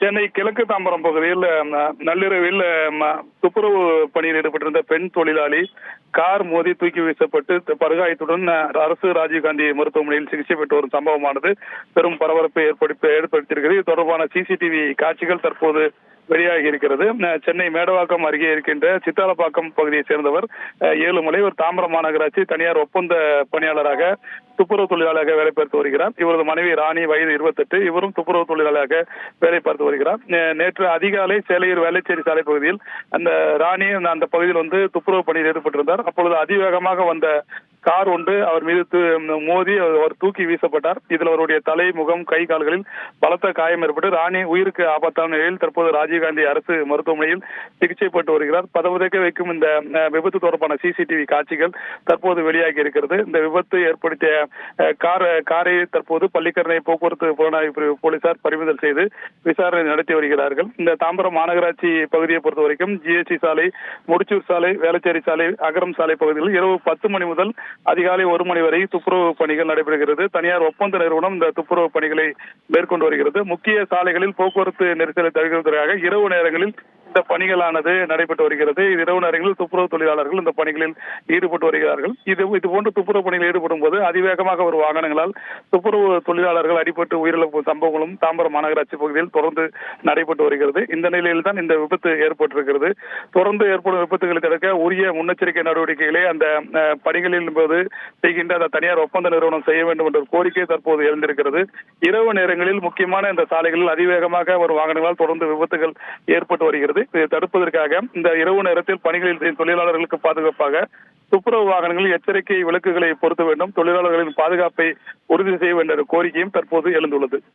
சென்னை கிழக்கு தாம்பரம் பகுதியில் நள்ளிரவில் துப்புரவு பணியில் ஈடுபட்டிருந்த பெண் தொழிலாளி கார் மோதி தூக்கி வீசப்பட்டு படுகாயத்துடன் அரசு ராஜீவ்காந்தி மருத்துவமனையில் சிகிச்சை பெற்று வரும் சம்பவமானது பெரும் பரபரப்பை ஏற்படுத்தியிருக்கிறது. இது தொடர்பான சிசிடிவி காட்சிகள் தற்போது வெளியாகி இருக்கிறது. சென்னை மேடவாக்கம் அருகே இருக்கின்ற சித்தாலப்பாக்கம் பகுதியை சேர்ந்தவர் ஏழுமலை, ஒரு தாம்பரம் மாநகராட்சி தனியார் ஒப்பந்த பணியாளராக துப்புரவு தொழிலாளராக வேலை பார்த்து வருகிறார். இவரது மனைவி ராணி, வயது 28. இவரும் துப்புரவு தொழிலாளராக வேலை பார்த்து வருகிறார். நேற்று அதிகாலை சேலையூர் வேளச்சேரி சாலை பகுதியில் அந்த ராணி அந்த பகுதியில் துப்புரவு பணியில் ஈடுபட்டிருந்தார். அப்பொழுது அதிவேகமாக வந்த கார் ஒன்று அவர் மீது மோதி அவர் தூக்கி வீசப்பட்டார். இதில் அவருடைய தலை, முகம், கை, கால்களில் பலத்த காயம் ஏற்பட்டு ராணி உயிருக்கு ஆபத்தான நிலையில் தற்போது ராஜீவ்காந்தி அரசு மருத்துவமனையில் சிகிச்சை பெற்று வருகிறார். பதவதைக்க வைக்கும் இந்த விபத்து தொடர்பான சிசிடிவி காட்சிகள் தற்போது வெளியாகி இருக்கிறது. இந்த விபத்து ஏற்படுத்திய காரை தற்போது பள்ளிக்கரணை போக்குவரத்து புலனாய்வு பிரிவு போலீசார் பறிமுதல் செய்து விசாரணை நடத்தி வருகிறார்கள். இந்த தாம்பரம் மாநகராட்சி பகுதியை பொறுத்த வரைக்கும் ஜிஎஸ்டி சாலை, முடிச்சூர் சாலை, வேளச்சேரி சாலை, அகரம் சாலை பகுதிகளில் இரவு 10 மணி முதல் அதிகாலை 1 மணி வரை துப்புரவு பணிகள் நடைபெறுகிறது. தனியார் ஒப்பந்த நிறுவனம் இந்த துப்புரவு பணிகளை மேற்கொண்டு வருகிறது. முக்கிய சாலைகளில் போக்குவரத்து நெரிசலை தவிர்ப்பதற்காக இரவு நேரங்களில் இந்த பணிகளானது நடைபெற்று வருகிறது. இரவு நேரங்களில் துப்புரவு தொழிலாளர்கள் இந்த பணிகளில் ஈடுபட்டு வருகிறார்கள். இது போன்ற துப்புரவு பணிகளில் ஈடுபடும் போது அதிவேகமாக ஒரு வாகனங்களால் துப்புரவு தொழிலாளர்கள் அடிபட்டு உயிரிழப்பு சம்பவங்களும் தாம்பரம் மாநகராட்சி பகுதியில் தொடர்ந்து நடைபெற்று வருகிறது. இந்த நிலையில் தான் இந்த விபத்து ஏற்பட்டிருக்கிறது. தொடர்ந்து ஏற்படும் விபத்துகளை தடுக்க உரிய முன்னெச்சரிக்கை நடவடிக்கைகளை அந்த பணிகளின் போது செய்கின்ற அந்த தனியார் ஒப்பந்த நிறுவனம் செய்ய வேண்டும் என்ற கோரிக்கை தற்போது எழுந்திருக்கிறது. இரவு நேரங்களில் முக்கியமான இந்த சாலைகளில் அதிவேகமாக ஒரு வாகனங்களால் தொடர்ந்து விபத்துகள் ஏற்பட்டு வருகிறது. இதை தடுப்பதற்காக இந்த இரவு நேரத்தில் பணிகளில் செய்யும் தொழிலாளர்களுக்கு பாதுகாப்பாக துப்புரவு வாகனங்களில் எச்சரிக்கை விளக்குகளை பொருத்த வேண்டும். தொழிலாளர்களின் பாதுகாப்பை உறுதி செய்ய வேண்டிய கோரிக்கையும் தற்போது எழுந்துள்ளது.